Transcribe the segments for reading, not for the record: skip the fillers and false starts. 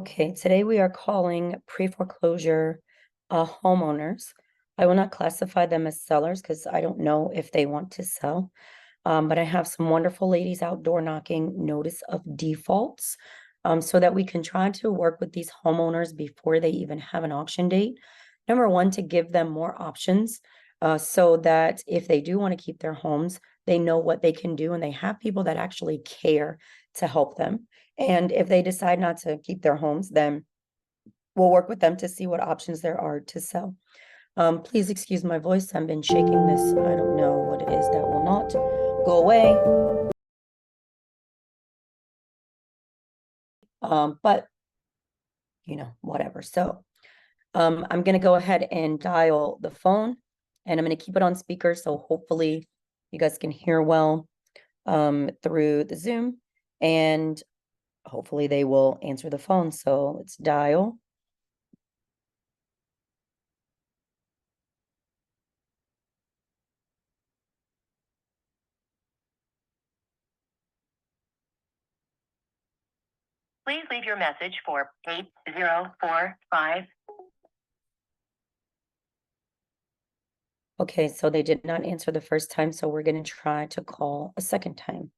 Okay, today we are calling pre-foreclosure homeowners. I will not classify them as sellers because I don't know if they want to sell. But I have some wonderful ladies outdoor knocking notice of defaults so that we can try to work with these homeowners before they even have an auction date. Number one, to give them more options so that if they do want to keep their homes, they know what they can do and they have people that actually care to help them. And if they decide not to keep their homes, then we'll work with them to see what options there are to sell. Please excuse my voice. I've been shaking this. I don't know what it is that will not go away. But whatever. So I'm going to go ahead and dial the phone and I'm going to keep it on speaker. So hopefully you guys can hear well through the Zoom and hopefully they will answer the phone. So let's dial. Please leave your message for 8045. Okay, so they did not answer the first time, so we're going to try to call a second time.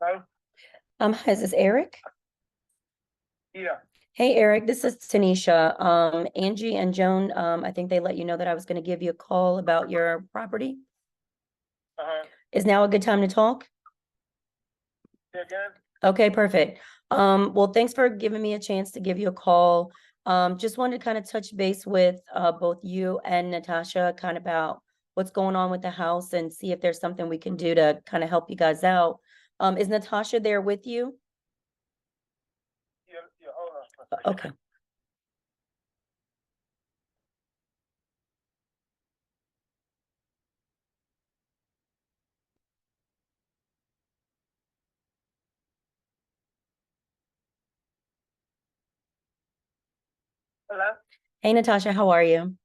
Hello? Hi, is this Eric? Yeah. Hey, Eric, this is Tanisha. Angie and Joan, I think they let you know that I was going to give you a call about your property. Is now a good time to talk? Yeah, good. Okay, perfect. Well, thanks for giving me a chance to give you a call. Just wanted to kind of touch base with both you and Natasha kind of about what's going on with the house and see if there's something we can do to kind of help you guys out. Is Natasha there with you? Yeah, hold on for a second. Okay. Hello? Hey, Natasha, how are you?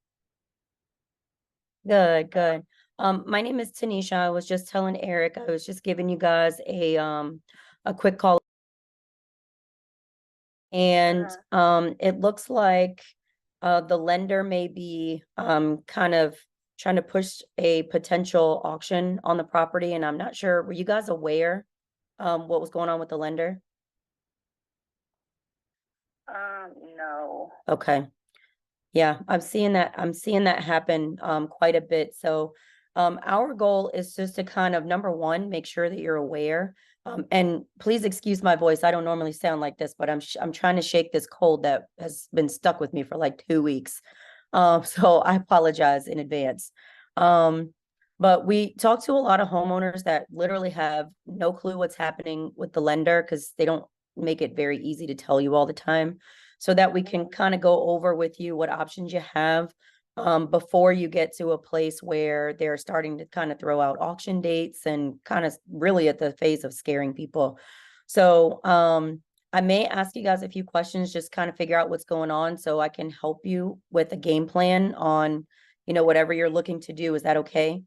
Good, good. My name is Tanisha. I was just telling Eric, I was just giving you guys a quick call. And it looks like the lender may be kind of trying to push a potential auction on the property, and I'm not sure, were you guys aware what was going on with the lender? No. Okay. Yeah, I'm seeing that happen quite a bit. So our goal is just to kind of, number one, make sure that you're aware. And please excuse my voice. I don't normally sound like this, but I'm trying to shake this cold that has been stuck with me for like 2 weeks. So I apologize in advance. But we talk to a lot of homeowners that literally have no clue what's happening with the lender because they don't make it very easy to tell you all the time, so that we can kind of go over with you what options you have before you get to a place where they're starting to kind of throw out auction dates and kind of really at the phase of scaring people. So I may ask you guys a few questions, just kind of figure out what's going on so I can help you with a game plan on, whatever you're looking to do. Is that okay?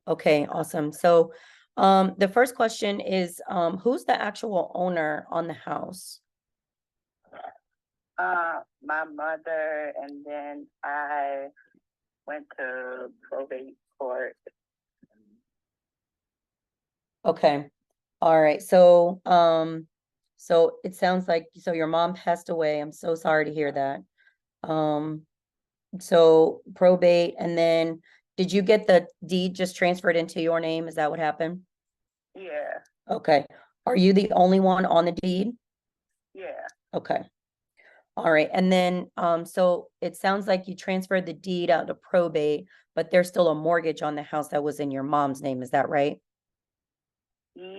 Okay, awesome. So the first question is, who's the actual owner on the house? My mother, and then I went to probate court. Okay. All right. So it sounds like, so your mom passed away. I'm so sorry to hear that. Um, so probate, and then did you get the deed just transferred into your name? Is that what happened? Yeah, Okay. Are you the only one on the deed? yeah. Okay. All right. And then, so it sounds like you transferred the deed out to probate, but there's still a mortgage on the house that was in your mom's name. Is that right? Yeah,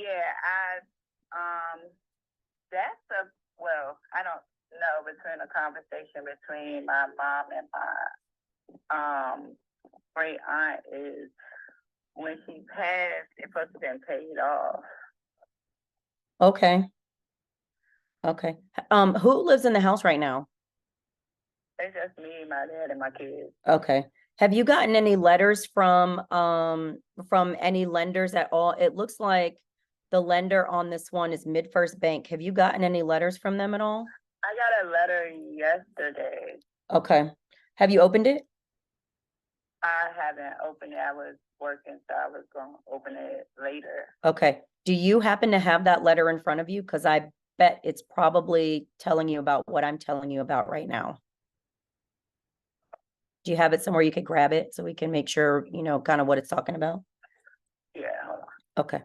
that's well, I don't know, between a conversation between my mom and my great aunt is when she passed, it supposed to been paid off. Okay. Okay. Who lives in the house right now? It's just me, my dad, and my kids. Okay. Have you gotten any letters from any lenders at all? It looks like the lender on this one is MidFirst Bank. Have you gotten any letters from them at all? I got a letter yesterday. Okay. Have you opened it? I haven't opened it. I was working, so I was gonna open it later. Okay. Do you happen to have that letter in front of you? Because I bet it's probably telling you about what I'm telling you about right now. Do you have it somewhere you could grab it so we can make sure, you know, kind of what it's talking about? Yeah, hold on. Okay.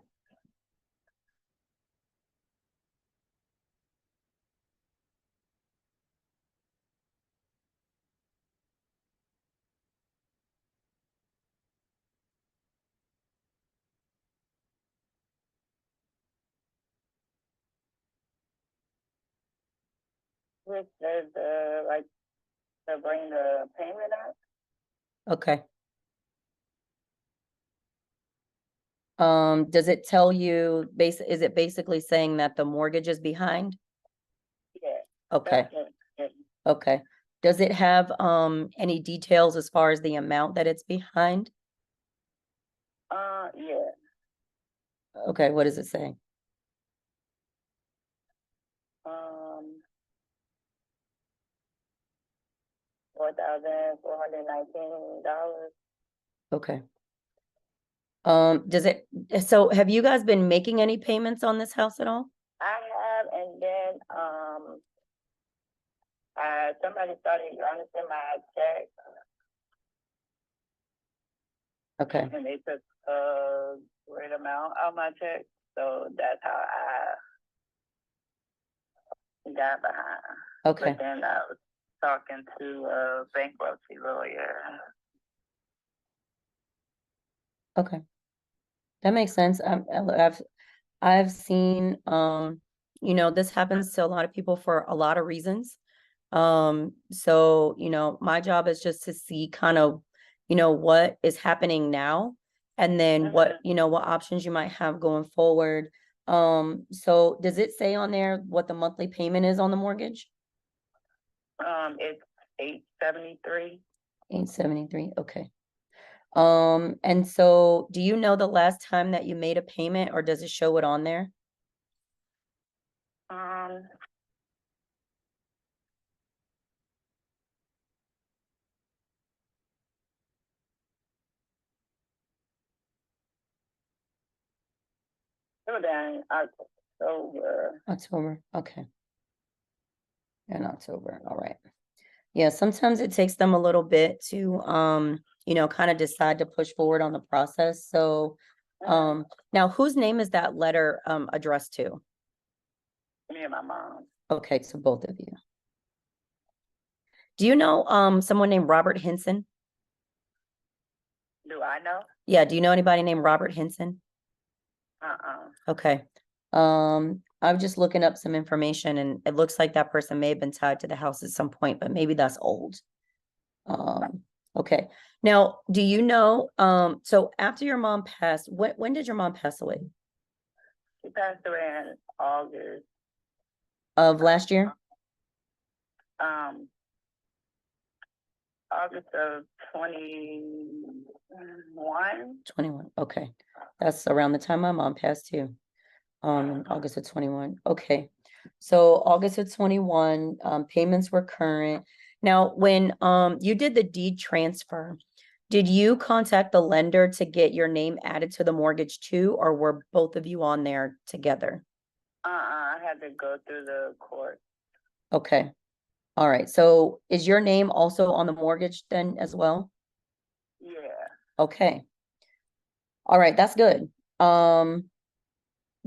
Which says like to bring the payment up. Okay. Does it tell you is it basically saying that the mortgage is behind? Yeah. Okay, That's it. okay. Does it have any details as far as the amount that it's behind? Yeah. Okay, what does it say? $4,419. Okay. Does it, so have you guys been making any payments on this house at all? I have, and then somebody started running my check, Okay, and they took a great amount of my check, so that's how I got behind. okay, But then I was talking to a bankruptcy lawyer. okay. That makes sense. I've seen, you know, this happens to a lot of people for a lot of reasons. So, you know, my job is just to see kind of, you know, what is happening now and then what, you know, what options you might have going forward. So does it say on there what the monthly payment is on the mortgage? It's 873. 873, okay. And so do you know the last time that you made a payment or does it show it on there? Um, it was in October. October, okay. In October, all right. Yeah, sometimes it takes them a little bit to, you know, kind of decide to push forward on the process. So, now whose name is that letter, addressed to? Me and my mom. Okay, so both of you. Do you know, someone named Robert Henson? Do I know? Yeah, do you know anybody named Robert Henson? Okay. I was just looking up some information and it looks like that person may have been tied to the house at some point, but maybe that's old. Okay. Now, do you know, so after your mom passed, when did your mom pass away? She passed away in August. Of last year? Um, August of 21. 21. Okay. That's around the time my mom passed too. In August of 21. Okay. So August of 21, payments were current. Now, when you did the deed transfer, did you contact the lender to get your name added to the mortgage too, or were both of you on there together? I had to go through the court. Okay. All right. So is your name also on the mortgage then as well? Yeah. Okay. All right, that's good.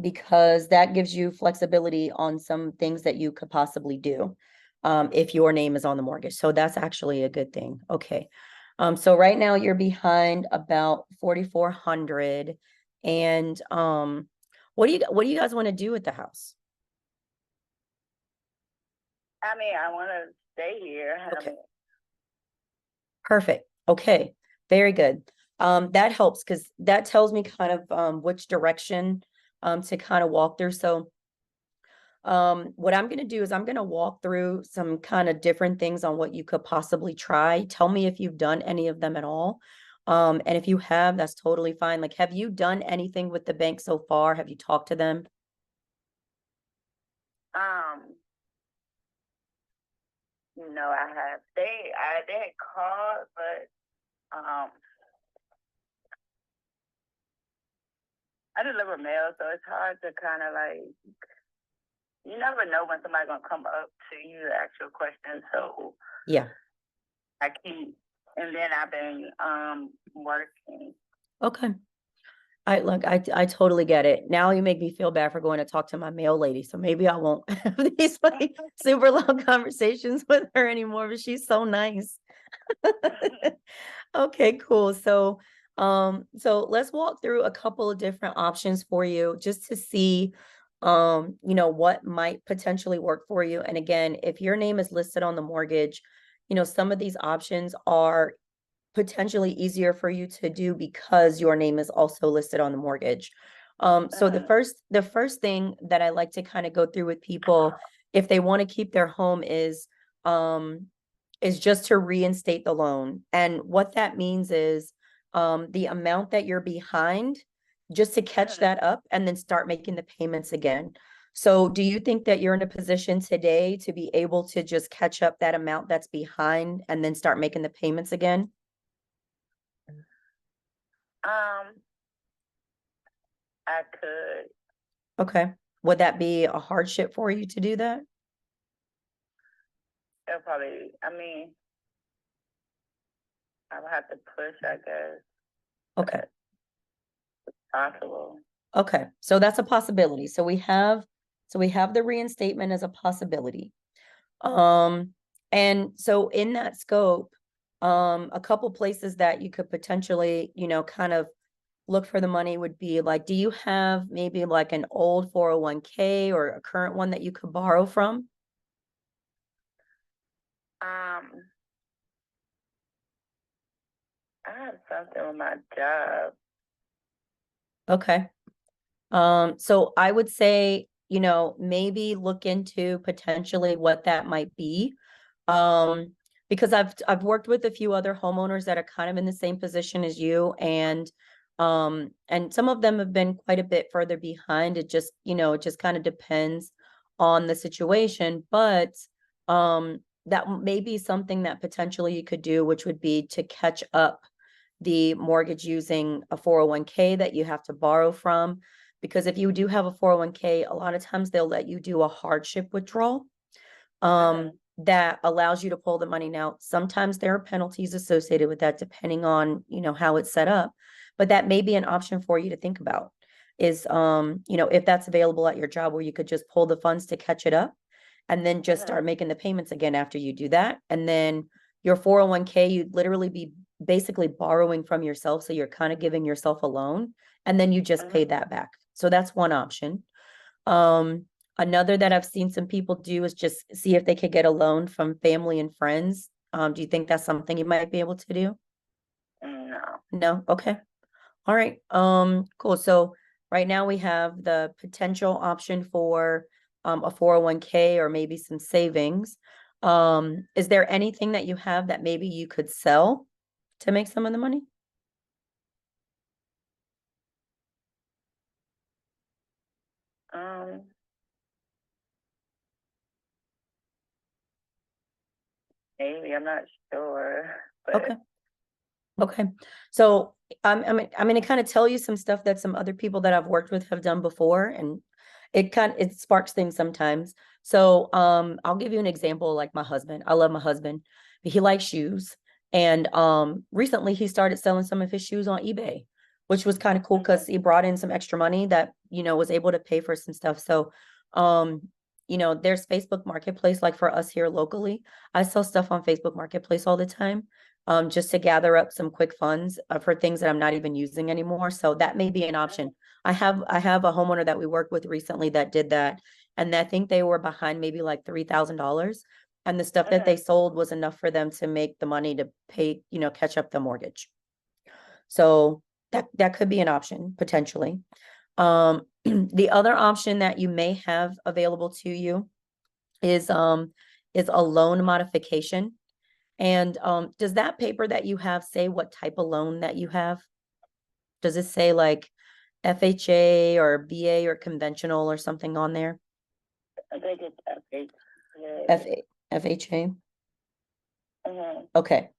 Because that gives you flexibility on some things that you could possibly do. If your name is on the mortgage. So that's actually a good thing. Okay. So right now you're behind about 4,400. And what do you guys want to do with the house? I mean, I want to stay here. Okay. Perfect. Okay. Very good. That helps because that tells me kind of which direction to kind of walk through. So what I'm going to do is I'm going to walk through some kind of different things on what you could possibly try. Tell me if you've done any of them at all. And if you have, that's totally fine. Like, have you done anything with the bank so far? Have you talked to them? No, I have. They had called, but I deliver mail, so it's hard to kind of like, you never know when somebody's gonna come up to you to ask you a question. So Yeah. I keep, and then I've been working. Okay. I totally get it. Now you make me feel bad for going to talk to my mail lady. So maybe I won't have these like super long conversations with her anymore, but she's so nice. Okay, cool. So let's walk through a couple of different options for you just to see what might potentially work for you. And again, if your name is listed on the mortgage, some of these options are potentially easier for you to do because your name is also listed on the mortgage. So the first thing that I like to kind of go through with people if they want to keep their home is just to reinstate the loan. And what that means is the amount that you're behind, just to catch that up and then start making the payments again. So do you think that you're in a position today to be able to just catch up that amount that's behind and then start making the payments again? I could. Okay. Would that be a hardship for you to do that? It'll probably. I mean, I'll have to push. I guess Okay. possible. Okay. So that's a possibility. So we have the reinstatement as a possibility. And so in that scope, a couple places that you could potentially, kind of look for the money would be like, do you have maybe like an old 401k or a current one that you could borrow from? Um, I have something with my job. Okay. So I would say, maybe look into potentially what that might be. Um, because I've worked with a few other homeowners that are kind of in the same position as you, and some of them have been quite a bit further behind. It just kind of depends on the situation, but that may be something that potentially you could do, which would be to catch up the mortgage using a 401k that you have to borrow from. Because if you do have a 401k, a lot of times they'll let you do a hardship withdrawal that allows you to pull the money. Now, sometimes there are penalties associated with that, depending on, how it's set up. But that may be an option for you to think about is, if that's available at your job where you could just pull the funds to catch it up and then just start making the payments again after you do that. And then your 401k, you'd literally be basically borrowing from yourself. So you're kind of giving yourself a loan and then you just pay that back. So that's one option. Another that I've seen some people do is just see if they could get a loan from family and friends. Do you think that's something you might be able to do? No. No? Okay. All right. Cool. So right now we have the potential option for a 401k or maybe some savings. Is there anything that you have that maybe you could sell to make some of the money? Um, Maybe I'm not sure, but Okay. Okay. So I'm going to kind of tell you some stuff that some other people that I've worked with have done before, and it sparks things sometimes. So I'll give you an example, like my husband. I love my husband, but he likes shoes. And recently he started selling some of his shoes on eBay, which was kind of cool because he brought in some extra money that, was able to pay for some stuff. So there's Facebook Marketplace, like for us here locally. I sell stuff on Facebook Marketplace all the time, just to gather up some quick funds for things that I'm not even using anymore. So that may be an option. I have a homeowner that we worked with recently that did that, and I think they were behind maybe like $3,000, and the stuff that they sold was enough for them to make the money to pay, catch up the mortgage. So that could be an option potentially. The other option that you may have available to you is a loan modification. And does that paper that you have say what type of loan that you have? Does it say like FHA or BA or conventional or something on there? I think it's FH. FHA? Mhm. Okay.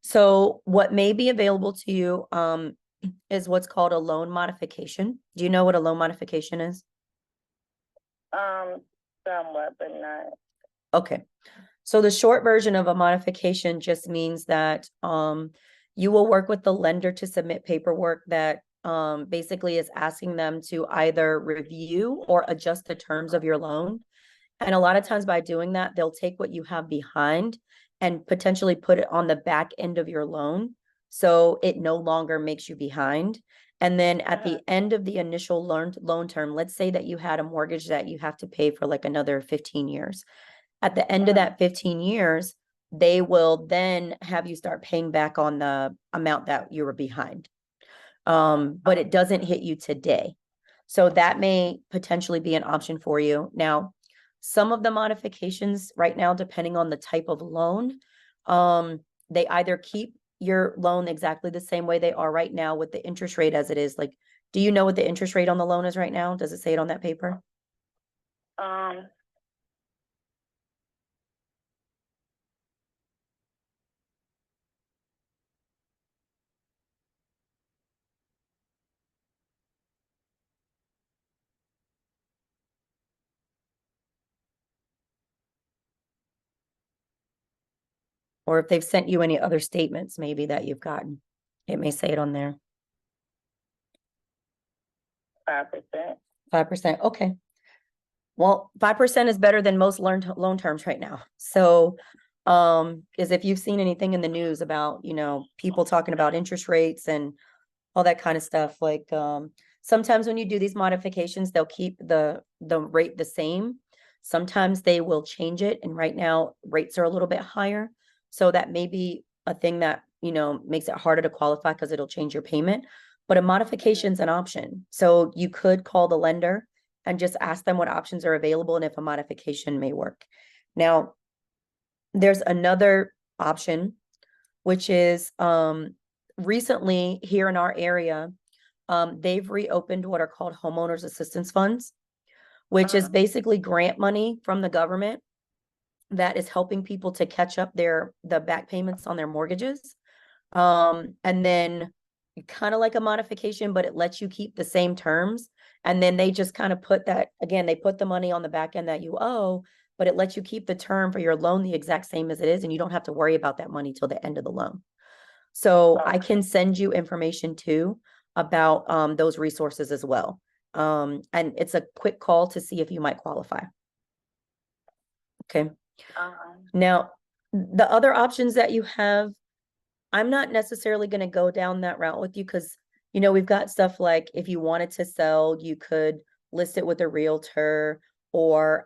So what may be available to you is what's called a loan modification. Do you know what a loan modification is? Somewhat, but not. Okay. So the short version of a modification just means that you will work with the lender to submit paperwork that basically is asking them to either review or adjust the terms of your loan. And a lot of times by doing that, they'll take what you have behind and potentially put it on the back end of your loan. So it no longer makes you behind. And then at the end of the initial loan term, let's say that you had a mortgage that you have to pay for like another 15 years. At the end of that 15 years, they will then have you start paying back on the amount that you were behind. But it doesn't hit you today. So that may potentially be an option for you. Now, some of the modifications right now, depending on the type of loan, they either keep your loan exactly the same way they are right now with the interest rate as it is. Like, do you know what the interest rate on the loan is right now? Does it say it on that paper? Um, Or if they've sent you any other statements maybe that you've gotten, it may say it on there. 5%. 5%. Okay. Well, 5% is better than most loan terms right now. So, is if you've seen anything in the news about, people talking about interest rates and all that kind of stuff, like, sometimes when you do these modifications, they'll keep the rate the same. Sometimes they will change it. And right now rates are a little bit higher. So that may be a thing that, makes it harder to qualify because it'll change your payment. But a modification is an option. So you could call the lender and just ask them what options are available and if a modification may work. Now, there's another option, which is recently here in our area, they've reopened what are called homeowners assistance funds, which is basically grant money from the government that is helping people to catch up the back payments on their mortgages. And then kind of like a modification, but it lets you keep the same terms. And then they just kind of put that, again, they put the money on the back end that you owe, but it lets you keep the term for your loan the exact same as it is. And you don't have to worry about that money till the end of the loan. So I can send you information too about those resources as well. And it's a quick call to see if you might qualify. Okay. Now, the other options that you have, I'm not necessarily going to go down that route with you because, we've got stuff like if you wanted to sell, you could list it with a realtor, or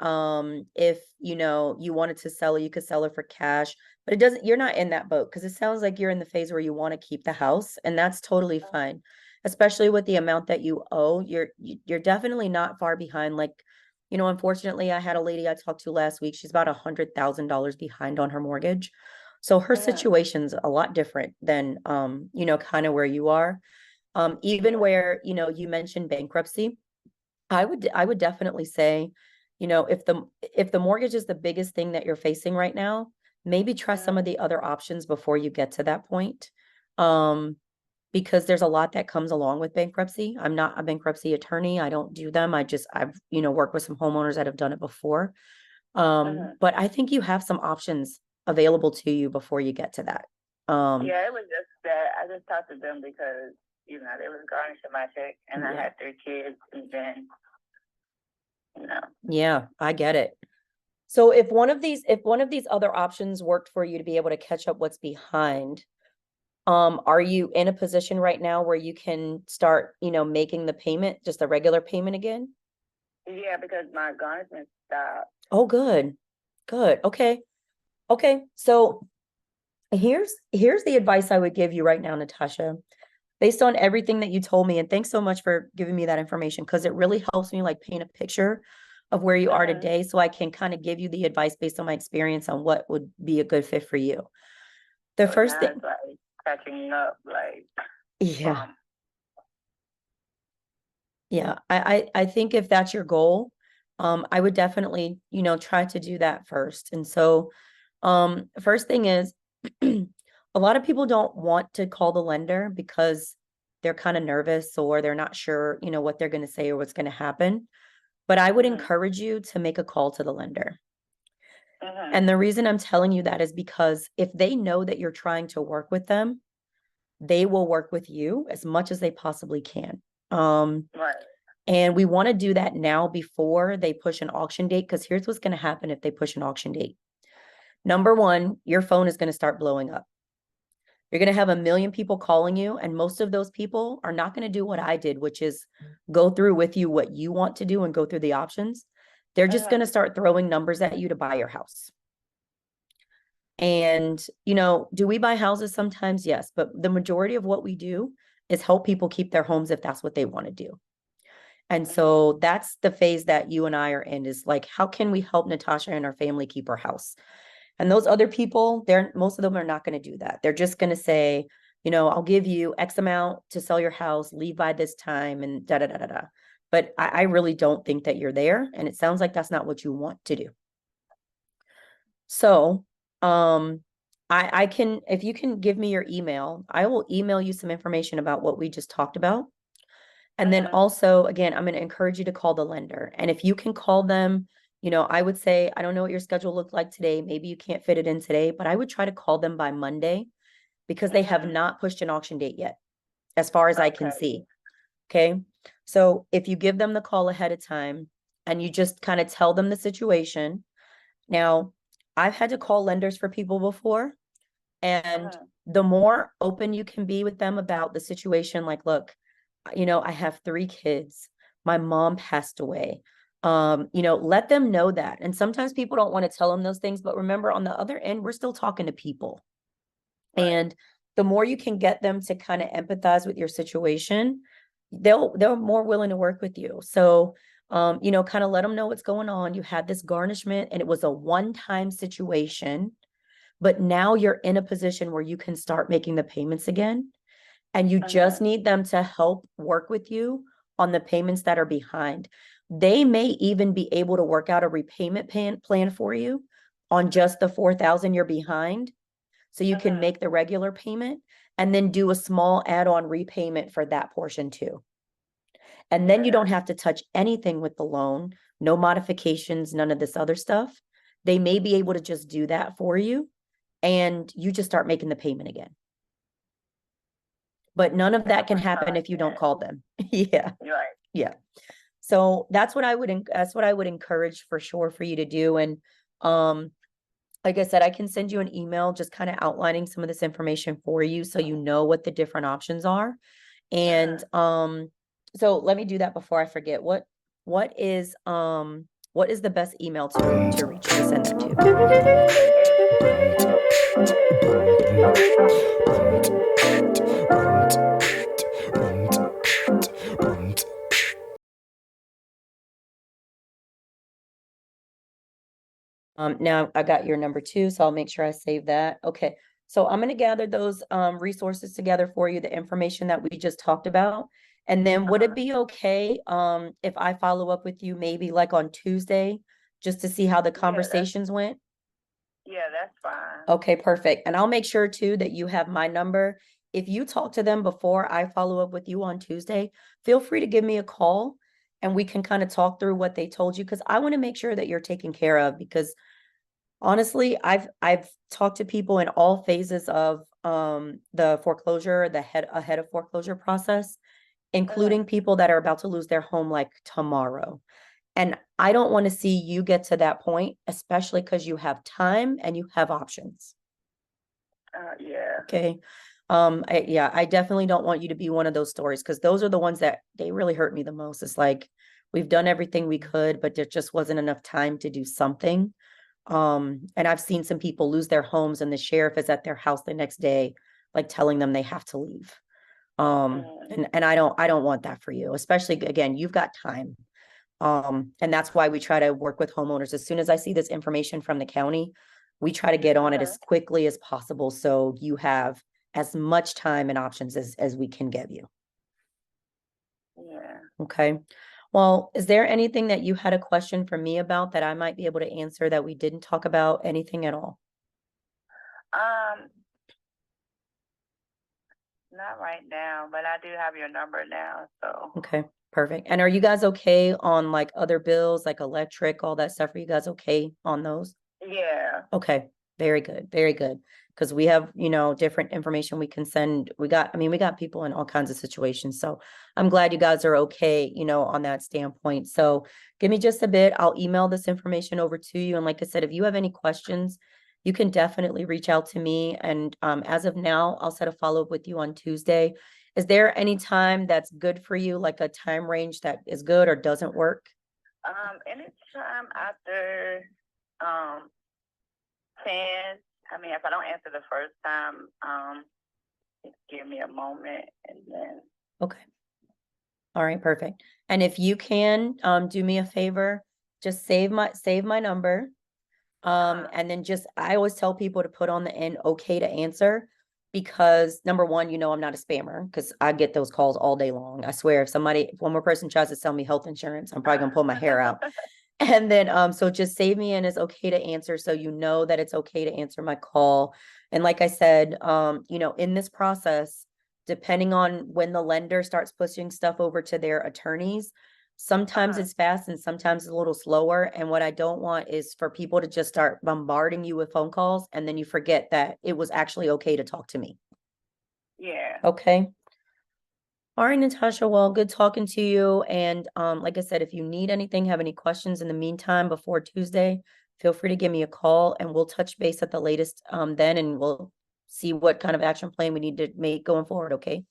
if you wanted to sell it, you could sell it for cash. But you're not in that boat because it sounds like you're in the phase where you want to keep the house, and that's totally fine, especially with the amount that you owe. You're definitely not far behind. Like, unfortunately, I had a lady I talked to last week. She's about $100,000 behind on her mortgage. So her situation's a lot different than, kind of where you are. Even where, you mentioned bankruptcy, I would definitely say, if the mortgage is the biggest thing that you're facing right now, maybe try some of the other options before you get to that point. Because there's a lot that comes along with bankruptcy. I'm not a bankruptcy attorney. I don't do them. I've, worked with some homeowners that have done it before. But I think you have some options available to you before you get to that. Yeah, it was just that I just talked to them because, they was garnishing my check and I had 3 kids and then, Yeah, I get it. So if one of these other options worked for you to be able to catch up what's behind, are you in a position right now where you can start, making the payment, just a regular payment again? Yeah, because my garnishment stopped. Oh, good. Good. Okay. Okay. So here's the advice I would give you right now, Natasha. based on everything that you told me, and thanks so much for giving me that information, because it really helps me like paint a picture of where you are today, so I can kind of give you the advice based on my experience on what would be a good fit for you. The So first now thing, it's like catching up, like yeah, from. yeah, I think if that's your goal, I would definitely, you know, try to do that first. And so, first thing is, a lot of people don't want to call the lender because they're kind of nervous or they're not sure, you know, what they're going to say or what's going to happen. But I would Mhm. encourage you to make a call to the lender. Mhm. And the reason I'm telling you that is because if they know that you're trying to work with them, they will work with you as much as they possibly can. Right. And we want to do that now before they push an auction date, because here's what's going to happen if they push an auction date. Number one, your phone is going to start blowing up. You're going to have a million people calling you, and most of those people are not going to do what I did, which is go through with you what you want to do and go through the options. They're just going to Mhm. start throwing numbers at you to buy your house. And, you know, do we buy houses sometimes? Yes, but the majority of what we do is help people keep their homes if that's what they want to do. And Mhm. so that's the phase that you and I are in, is like, how can we help Natasha and her family keep her house? And those other people, they're most of them are not going to do that. They're just going to say, you know, I'll give you X amount to sell your house, leave by this time, and da da da da da. But I really don't think that you're there. And it sounds like that's not what you want to do. So, I can, if you can give me your email, I will email you some information about what we just talked about. And then Mhm. also, again, I'm going to encourage you to call the lender. And if you can call them, you know, I would say, I don't know what your schedule looked like today. Maybe you can't fit it in today, but I would try to call them by Monday, because they have Mhm. not pushed an auction date yet, as far as I can Okay. see. Okay. So if you give them the call ahead of time and you just kind of tell them the situation. Now, I've had to call lenders for people before, and Mhm. the more open you can be with them about the situation, like, look, you know, I have 3 kids. My mom passed away. You know, let them know that. And sometimes people don't want to tell them those things, but remember, on the other end, we're still talking to people. Right. And the more you can get them to kind of empathize with your situation, they're more willing to work with you. So, you know, kind of let them know what's going on. You had this garnishment and it was a one-time situation, but now you're in a position where you can start making the payments again. And you just Mhm. need them to help work with you on the payments that are behind. They may even be able to work out a repayment plan for you on just the 4,000 you're behind, so you can Mhm. make the regular payment and then do a small add-on repayment for that portion too. And then you don't Yeah. have to touch anything with the loan, no modifications, none of this other stuff. They may be able to just do that for you, and you just start making the payment again. But none of Yeah, that I can want to happen like if you don't that. call them. Yeah. You're right. Yeah. So that's what I would encourage for sure for you to do. And um, like I said, I can send you an email just kind of outlining some of this information for you so you know what the different options are. And Mhm. so let me do that before I forget. What is what is the best email to reach to send that to? It's Now I got your number 2, so I'll make sure I save that. Okay. So I'm going to gather those resources together for you, the information that we just talked about. And then would it be okay if I follow up with you maybe like on Tuesday just to see how the yeah, conversations went? that's fine. Okay, perfect. And I'll make sure too that you have my number. If you talk to them before I follow up with you on Tuesday, feel free to give me a call and we can kind of talk through what they told you, because I want to make sure that you're taken care of. Because honestly, I've talked to people in all phases of the foreclosure, the head ahead of foreclosure process, including Mhm. people that are about to lose their home like tomorrow. And I don't want to see you get to that point, especially because you have time and you have options. Yeah. Okay. Yeah, I definitely don't want you to be one of those stories, because those are the ones that they really hurt me the most. It's like we've done everything we could, but there just wasn't enough time to do something. And I've seen some people lose their homes and the sheriff is at their house the next day, like telling them they have to leave. And I don't want that for you, especially again, you've got time. And that's why we try to work with homeowners. As soon as I see this information from the county, we try to get on it as quickly as possible. So you have as much time and options as we can give you. Yeah. Okay. Well, is there anything that you had a question for me about that I might be able to answer that we didn't talk about? Anything at all? Not right now, but I do have your number now, so. Okay, perfect. And are you guys okay on like other bills, like electric, all that stuff? Are you guys okay on those? Yeah. Okay, very good, very good. Because we have, different information we can send. We got people in all kinds of situations. So I'm glad you guys are okay, on that standpoint. So give me just a bit. I'll email this information over to you. And like I said, if you have any questions, you can definitely reach out to me. And as of now, I'll set a follow-up with you on Tuesday. Is there any time that's good for you, like a time range that is good or doesn't work? Anytime after 10. I mean, if I don't answer the first time, just give me a moment and then. Okay. All right, perfect. And if you can, do me a favor, just save my number. And then I always tell people to put on the end, okay to answer, because number one, I'm not a spammer because I get those calls all day long. I swear, if one more person tries to sell me health insurance, I'm probably gonna pull my hair out. And then, so just save me in as okay to answer. So you know that it's okay to answer my call. And like I said, in this process, depending on when the lender starts pushing stuff over to their attorneys, sometimes it's fast and sometimes it's a little slower. And what I don't want is for people to just start bombarding you with phone calls and then you forget that it was actually okay to talk to me. Yeah. Okay. All right, Natasha. Well, good talking to you. And like I said, if you need anything, have any questions in the meantime before Tuesday, feel free to give me a call and we'll touch base at the latest then and we'll see what kind of action plan we need to make going forward. Okay.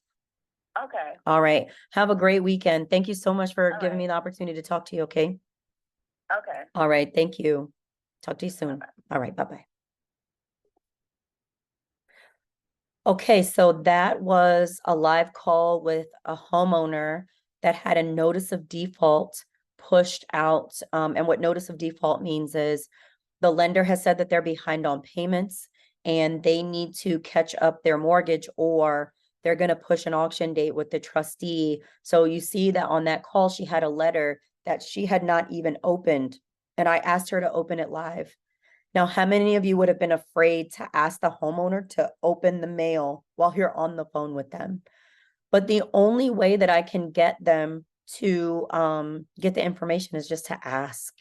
Okay. All right. Have a great weekend. Thank you so much for All giving right. me the opportunity to talk to you. Okay. Okay. All right. Thank you. Talk to you soon. Bye-bye. All right. Bye-bye. Okay, so that was a live call with a homeowner that had a notice of default pushed out. And what notice of default means is the lender has said that they're behind on payments and they need to catch up their mortgage or they're going to push an auction date with the trustee. So you see that on that call, she had a letter that she had not even opened. And I asked her to open it live. Now, how many of you would have been afraid to ask the homeowner to open the mail while you're on the phone with them? But the only way that I can get them to get the information is just to ask.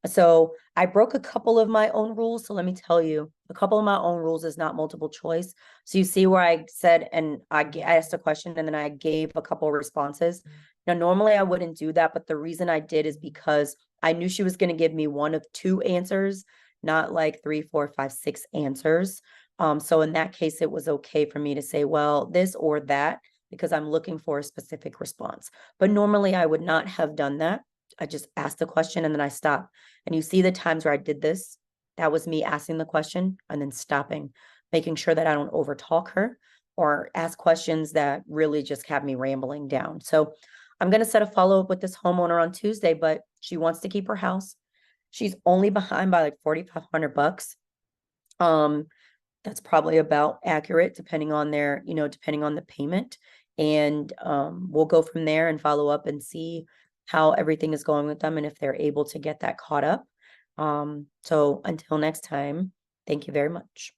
So I broke a couple of my own rules. So let me tell you, a couple of my own rules is not multiple choice. So you see where I said, and I asked a question and then I gave a couple of responses. Now, normally I wouldn't do that, but the reason I did is because I knew she was going to give me one of two answers, not like 3, 4, 5, 6 answers. So in that case, it was okay for me to say, well, this or that, because I'm looking for a specific response. But normally I would not have done that. I just asked the question and then I stopped. And you see the times where I did this, that was me asking the question and then stopping, making sure that I don't overtalk her or ask questions that really just have me rambling down. So I'm going to set a follow-up with this homeowner on Tuesday, but she wants to keep her house. She's only behind by like $4,500. That's probably about accurate depending on depending on the payment. And we'll go from there and follow up and see how everything is going with them and if they're able to get that caught up. So until next time, thank you very much.